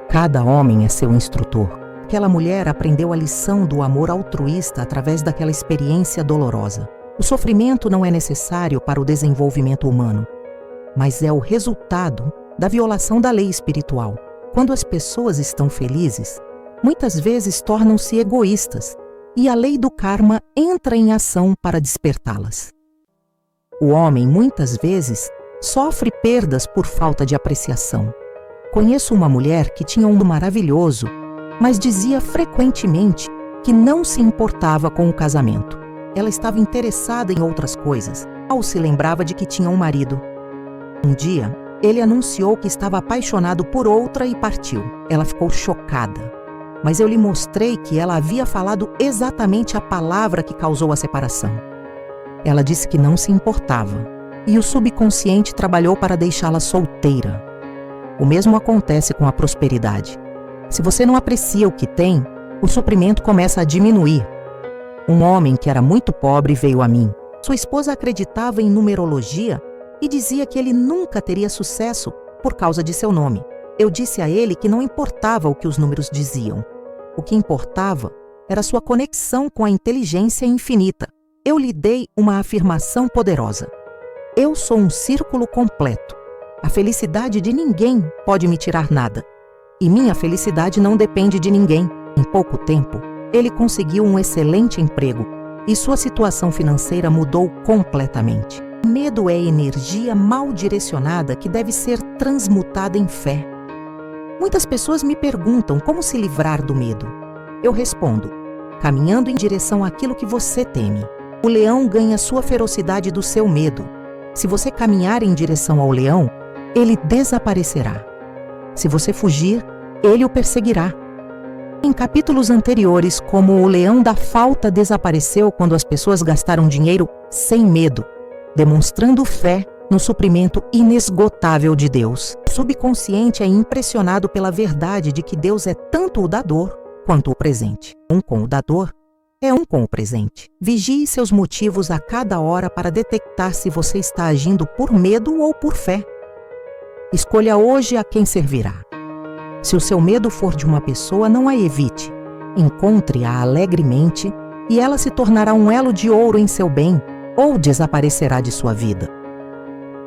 Cada homem é seu instrutor. Aquela mulher aprendeu a lição do amor altruísta através daquela experiência dolorosa. O sofrimento não é necessário para o desenvolvimento humano, mas é o resultado da violação da lei espiritual. Quando as pessoas estão felizes, muitas vezes tornam-se egoístas e a lei do karma entra em ação para despertá-las. O homem, muitas vezes, sofre perdas por falta de apreciação. Conheço uma mulher que tinha um maravilhoso, mas dizia frequentemente que não se importava com o casamento. Ela estava interessada em outras coisas, mal se lembrava de que tinha um marido. Um dia, ele anunciou que estava apaixonado por outra e partiu. Ela ficou chocada, mas eu lhe mostrei que ela havia falado exatamente a palavra que causou a separação. Ela disse que não se importava, e o subconsciente trabalhou para deixá-la solteira. O mesmo acontece com a prosperidade. Se você não aprecia o que tem, o suprimento começa a diminuir. Um homem que era muito pobre veio a mim. Sua esposa acreditava em numerologia e dizia que ele nunca teria sucesso por causa de seu nome. Eu disse a ele que não importava o que os números diziam. O que importava era sua conexão com a inteligência infinita. Eu lhe dei uma afirmação poderosa. Eu sou um círculo completo. A felicidade de ninguém pode me tirar nada. E minha felicidade não depende de ninguém. Em pouco tempo, ele conseguiu um excelente emprego e sua situação financeira mudou completamente. Medo é energia mal direcionada que deve ser transmutada em fé. Muitas pessoas me perguntam como se livrar do medo. Eu respondo, caminhando em direção àquilo que você teme. O leão ganha sua ferocidade do seu medo. Se você caminhar em direção ao leão, ele desaparecerá. Se você fugir, ele o perseguirá. Em capítulos anteriores, como o leão da falta desapareceu quando as pessoas gastaram dinheiro sem medo, demonstrando fé no suprimento inesgotável de Deus. O subconsciente é impressionado pela verdade de que Deus é tanto o dador quanto o presente. Um com o dador é um com o presente. Vigie seus motivos a cada hora para detectar se você está agindo por medo ou por fé. Escolha hoje a quem servirá. Se o seu medo for de uma pessoa, não a evite. Encontre-a alegremente e ela se tornará um elo de ouro em seu bem ou desaparecerá de sua vida.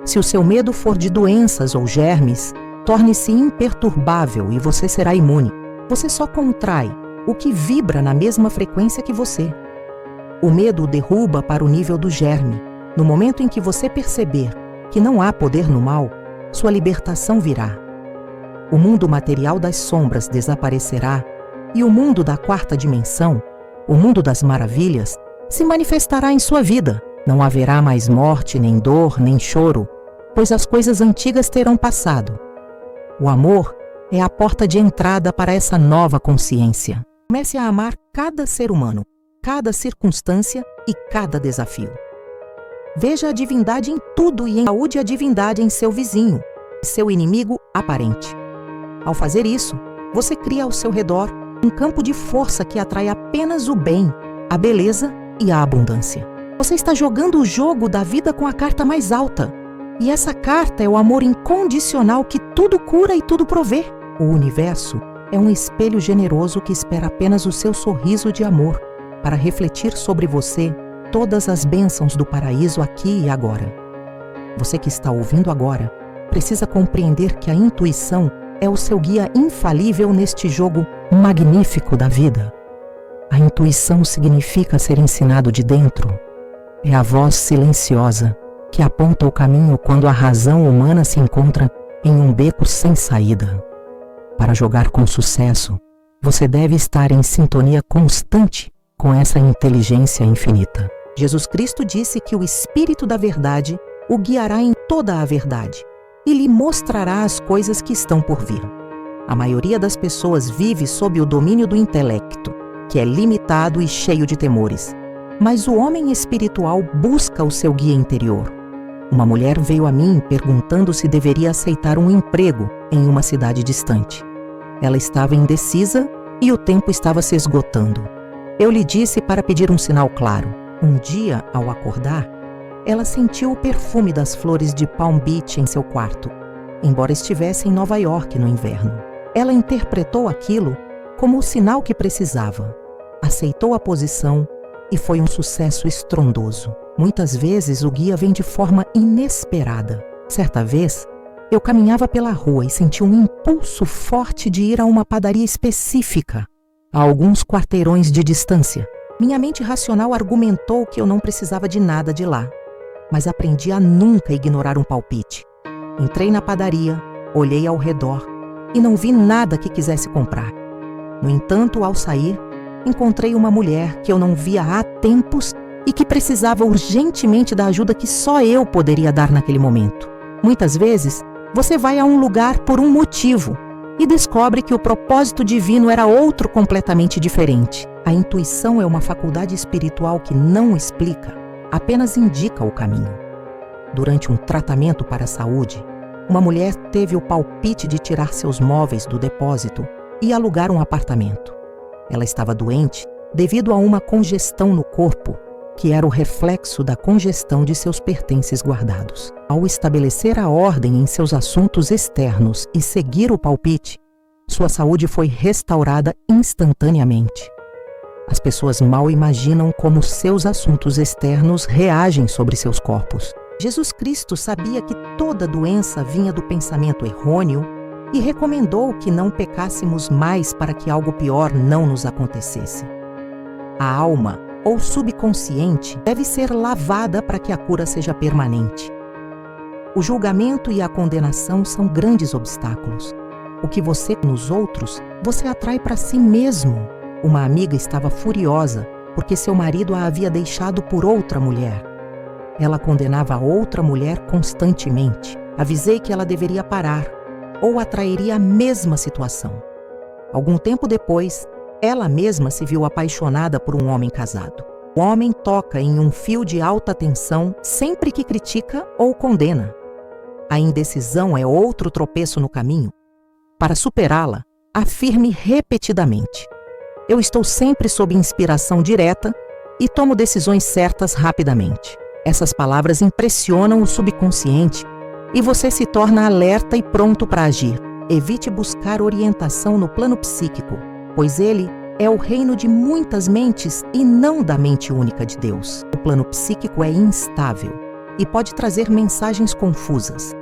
Se o seu medo for de doenças ou germes, torne-se imperturbável e você será imune. Você só contrai o que vibra na mesma frequência que você. O medo o derruba para o nível do germe. No momento em que você perceber que não há poder no mal, sua libertação virá. O mundo material das sombras desaparecerá e o mundo da quarta dimensão, o mundo das maravilhas, se manifestará em sua vida. Não haverá mais morte, nem dor, nem choro, pois as coisas antigas terão passado. O amor é a porta de entrada para essa nova consciência. Comece a amar cada ser humano, cada circunstância e cada desafio. Veja a divindade em tudo e saúde a divindade em seu vizinho, seu inimigo aparente. Ao fazer isso, você cria ao seu redor um campo de força que atrai apenas o bem, a beleza e a abundância. Você está jogando o jogo da vida com a carta mais alta. E essa carta é o amor incondicional que tudo cura e tudo provê. O universo é um espelho generoso que espera apenas o seu sorriso de amor para refletir sobre você todas as bênçãos do paraíso aqui e agora. Você que está ouvindo agora precisa compreender que a intuição é o seu guia infalível neste jogo magnífico da vida. A intuição significa ser ensinado de dentro. É a voz silenciosa que aponta o caminho quando a razão humana se encontra em um beco sem saída. Para jogar com sucesso, você deve estar em sintonia constante com essa inteligência infinita. Jesus Cristo disse que o Espírito da Verdade o guiará em toda a verdade e lhe mostrará as coisas que estão por vir. A maioria das pessoas vive sob o domínio do intelecto, que é limitado e cheio de temores. Mas o homem espiritual busca o seu guia interior. Uma mulher veio a mim perguntando se deveria aceitar um emprego em uma cidade distante. Ela estava indecisa e o tempo estava se esgotando. Eu lhe disse para pedir um sinal claro. Um dia, ao acordar, ela sentiu o perfume das flores de Palm Beach em seu quarto, embora estivesse em Nova York no inverno. Ela interpretou aquilo como o sinal que precisava. Aceitou a posição e foi um sucesso estrondoso. Muitas vezes o guia vem de forma inesperada. Certa vez, eu caminhava pela rua e senti um impulso forte de ir a uma padaria específica, a alguns quarteirões de distância. Minha mente racional argumentou que eu não precisava de nada de lá, mas aprendi a nunca ignorar um palpite. Entrei na padaria, olhei ao redor e não vi nada que quisesse comprar. No entanto, ao sair, encontrei uma mulher que eu não via há tempos e que precisava urgentemente da ajuda que só eu poderia dar naquele momento. Muitas vezes, você vai a um lugar por um motivo e descobre que o propósito divino era outro completamente diferente. A intuição é uma faculdade espiritual que não explica, apenas indica o caminho. Durante um tratamento para a saúde, uma mulher teve o palpite de tirar seus móveis do depósito e alugar um apartamento. Ela estava doente devido a uma congestão no corpo, que era o reflexo da congestão de seus pertences guardados. Ao estabelecer a ordem em seus assuntos externos e seguir o palpite, sua saúde foi restaurada instantaneamente. As pessoas mal imaginam como seus assuntos externos reagem sobre seus corpos. Jesus Cristo sabia que toda doença vinha do pensamento errôneo e recomendou que não pecássemos mais para que algo pior não nos acontecesse. A alma, ou subconsciente, deve ser lavada para que a cura seja permanente. O julgamento e a condenação são grandes obstáculos. O que você nos outros, você atrai para si mesmo. Uma amiga estava furiosa porque seu marido a havia deixado por outra mulher. Ela condenava a outra mulher constantemente. Avisei que ela deveria parar, ou atrairia a mesma situação. Algum tempo depois, ela mesma se viu apaixonada por um homem casado. O homem toca em um fio de alta tensão sempre que critica ou condena. A indecisão é outro tropeço no caminho. Para superá-la, afirme repetidamente: eu estou sempre sob inspiração direta e tomo decisões certas rapidamente. Essas palavras impressionam o subconsciente e você se torna alerta e pronto para agir. Evite buscar orientação no plano psíquico, pois ele é o reino de muitas mentes e não da mente única de Deus. O plano psíquico é instável e pode trazer mensagens confusas.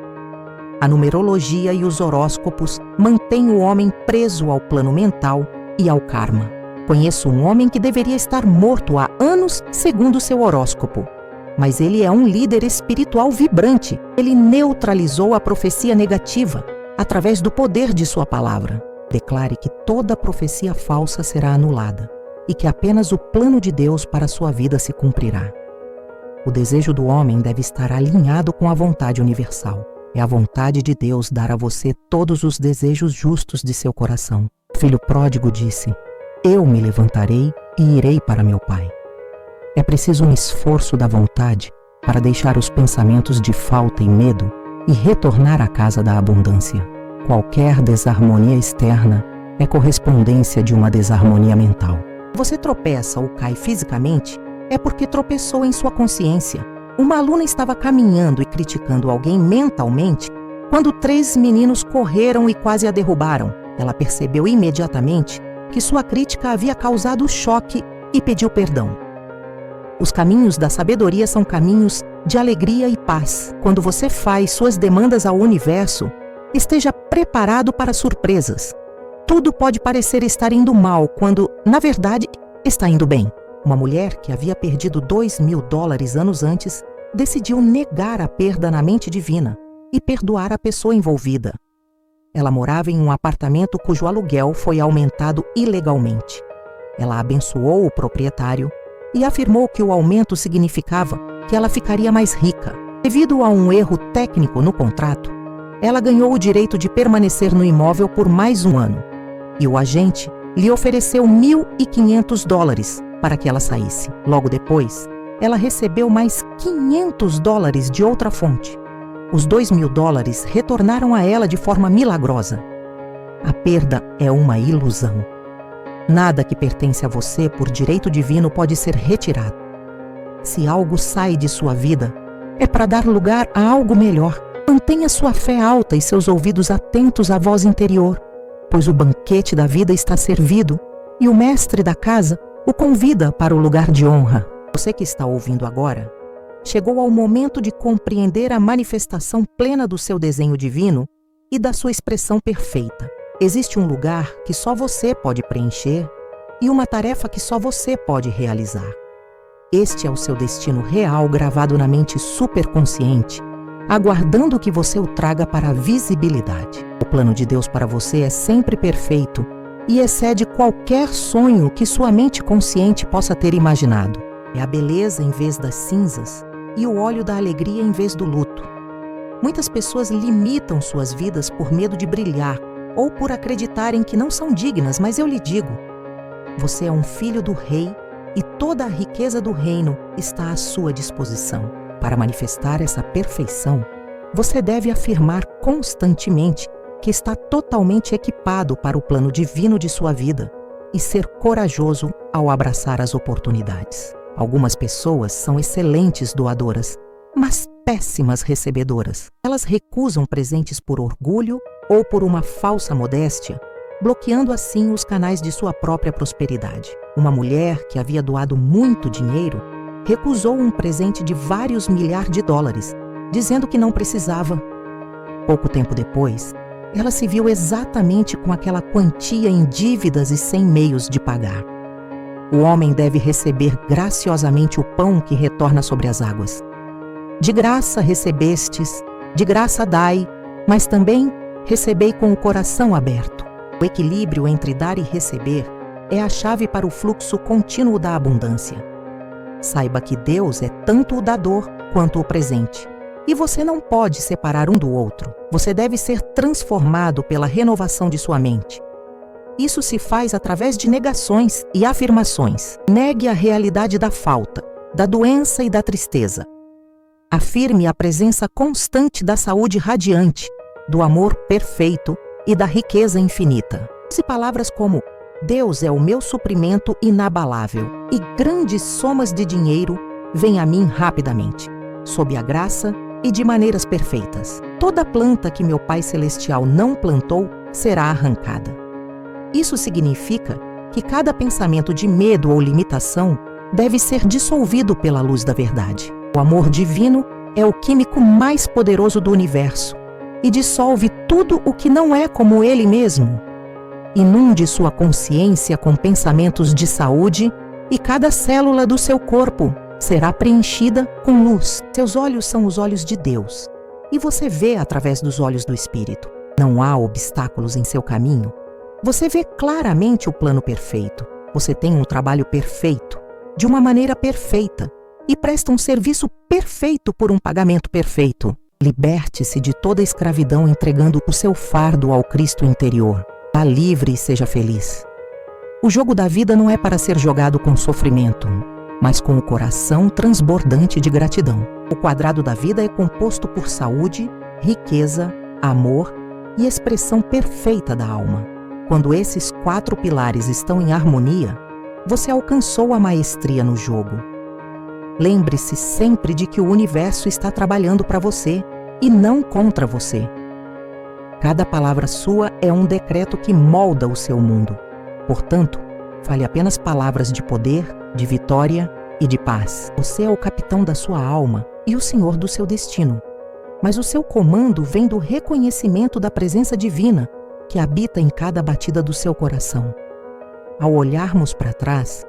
A numerologia e os horóscopos mantêm o homem preso ao plano mental e ao karma. Conheço um homem que deveria estar morto há anos segundo seu horóscopo, mas ele é um líder espiritual vibrante. Ele neutralizou a profecia negativa através do poder de sua palavra. Declare que toda profecia falsa será anulada e que apenas o plano de Deus para sua vida se cumprirá. O desejo do homem deve estar alinhado com a vontade universal. É a vontade de Deus dar a você todos os desejos justos de seu coração. O filho pródigo disse: eu me levantarei e irei para meu pai. É preciso um esforço da vontade para deixar os pensamentos de falta e medo e retornar à casa da abundância. Qualquer desarmonia externa é correspondência de uma desarmonia mental. Você tropeça ou cai fisicamente, é porque tropeçou em sua consciência. Uma aluna estava caminhando e criticando alguém mentalmente quando 3 meninos correram e quase a derrubaram. Ela percebeu imediatamente que sua crítica havia causado choque e pediu perdão. Os caminhos da sabedoria são caminhos de alegria e paz. Quando você faz suas demandas ao universo, esteja preparado para surpresas. Tudo pode parecer estar indo mal quando, na verdade, está indo bem. Uma mulher que havia perdido $2.000 anos antes decidiu negar a perda na mente divina e perdoar a pessoa envolvida. Ela morava em um apartamento cujo aluguel foi aumentado ilegalmente. Ela abençoou o proprietário e afirmou que o aumento significava que ela ficaria mais rica. Devido a um erro técnico no contrato, ela ganhou o direito de permanecer no imóvel por mais um ano, e o agente lhe ofereceu $1.500 para que ela saísse. Logo depois, ela recebeu mais $500 de outra fonte. Os $2.000 retornaram a ela de forma milagrosa. A perda é uma ilusão. Nada que pertence a você por direito divino pode ser retirado. Se algo sai de sua vida, é para dar lugar a algo melhor. Mantenha sua fé alta e seus ouvidos atentos à voz interior, pois o banquete da vida está servido e o mestre da casa o convida para o lugar de honra. Você que está ouvindo agora, chegou ao momento de compreender a manifestação plena do seu desenho divino e da sua expressão perfeita. Existe um lugar que só você pode preencher e uma tarefa que só você pode realizar. Este é o seu destino real gravado na mente superconsciente, aguardando que você o traga para a visibilidade. O plano de Deus para você é sempre perfeito e excede qualquer sonho que sua mente consciente possa ter imaginado. É a beleza em vez das cinzas e o óleo da alegria em vez do luto. Muitas pessoas limitam suas vidas por medo de brilhar ou por acreditarem que não são dignas, mas eu lhe digo, você é um filho do rei e toda a riqueza do reino está à sua disposição. Para manifestar essa perfeição, você deve afirmar constantemente que está totalmente equipado para o plano divino de sua vida e ser corajoso ao abraçar as oportunidades. Algumas pessoas são excelentes doadoras, mas péssimas recebedoras. Elas recusam presentes por orgulho ou por uma falsa modéstia, bloqueando assim os canais de sua própria prosperidade. Uma mulher que havia doado muito dinheiro recusou um presente de vários milhares de dólares, dizendo que não precisava. Pouco tempo depois, ela se viu exatamente com aquela quantia em dívidas e sem meios de pagar. O homem deve receber graciosamente o pão que retorna sobre as águas. De graça recebestes, de graça dai, mas também recebei com o coração aberto. O equilíbrio entre dar e receber é a chave para o fluxo contínuo da abundância. Saiba que Deus é tanto o dador quanto o presente. E você não pode separar um do outro. Você deve ser transformado pela renovação de sua mente. Isso se faz através de negações e afirmações. Negue a realidade da falta, da doença e da tristeza. Afirme a presença constante da saúde radiante, do amor perfeito e da riqueza infinita. Use palavras como Deus é o meu suprimento inabalável e grandes somas de dinheiro vêm a mim rapidamente, sob a graça e de maneiras perfeitas. Toda planta que meu Pai Celestial não plantou será arrancada. Isso significa que cada pensamento de medo ou limitação deve ser dissolvido pela luz da verdade. O amor divino é o químico mais poderoso do universo e dissolve tudo o que não é como ele mesmo. Inunde sua consciência com pensamentos de saúde e cada célula do seu corpo será preenchida com luz. Seus olhos são os olhos de Deus e você vê através dos olhos do Espírito. Não há obstáculos em seu caminho. Você vê claramente o plano perfeito. Você tem um trabalho perfeito, de uma maneira perfeita e presta um serviço perfeito por um pagamento perfeito. Liberte-se de toda escravidão entregando o seu fardo ao Cristo interior. Vá livre e seja feliz. O jogo da vida não é para ser jogado com sofrimento, mas com o coração transbordante de gratidão. O quadrado da vida é composto por saúde, riqueza, amor e expressão perfeita da alma. Quando esses 4 pilares estão em harmonia, você alcançou a maestria no jogo. Lembre-se sempre de que o universo está trabalhando para você e não contra você. Cada palavra sua é um decreto que molda o seu mundo. Portanto, fale apenas palavras de poder, de vitória e de paz. Você é o capitão da sua alma e o senhor do seu destino. Mas o seu comando vem do reconhecimento da presença divina que habita em cada batida do seu coração. Ao olharmos para trás,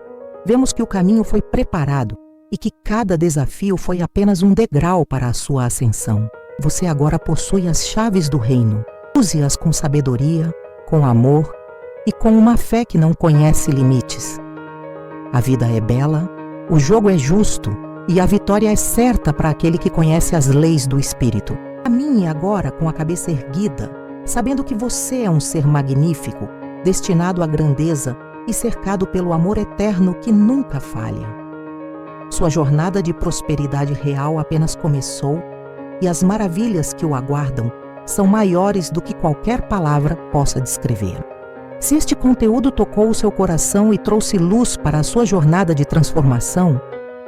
vemos que o caminho foi preparado e que cada desafio foi apenas um degrau para a sua ascensão. Você agora possui as chaves do reino. Use-as com sabedoria, com amor e com uma fé que não conhece limites. A vida é bela, o jogo é justo e a vitória é certa para aquele que conhece as leis do Espírito. Caminhe agora com a cabeça erguida, sabendo que você é um ser magnífico, destinado à grandeza e cercado pelo amor eterno que nunca falha. Sua jornada de prosperidade real apenas começou e as maravilhas que o aguardam são maiores do que qualquer palavra possa descrever. Se este conteúdo tocou o seu coração e trouxe luz para a sua jornada de transformação,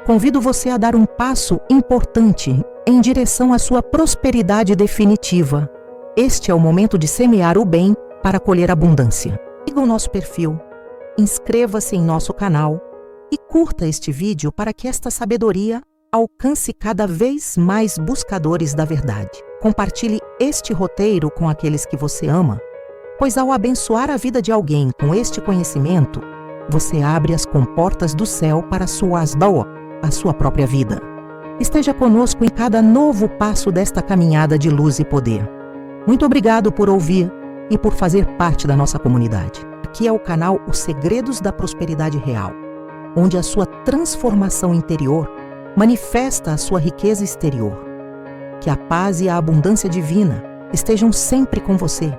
convido você a dar um passo importante em direção à sua prosperidade definitiva. Este é o momento de semear o bem para colher abundância. Siga o nosso perfil, inscreva-se em nosso canal e curta este vídeo para que esta sabedoria alcance cada vez mais buscadores da verdade. Compartilhe este roteiro com aqueles que você ama, pois ao abençoar a vida de alguém com este conhecimento, você abre as comportas do céu para sua asdawa, a sua própria vida. Esteja conosco em cada novo passo desta caminhada de luz e poder. Muito obrigado por ouvir e por fazer parte da nossa comunidade. Aqui é o canal Os Segredos da Prosperidade Real, onde a sua transformação interior manifesta a sua riqueza exterior. Que a paz e a abundância divina estejam sempre com você.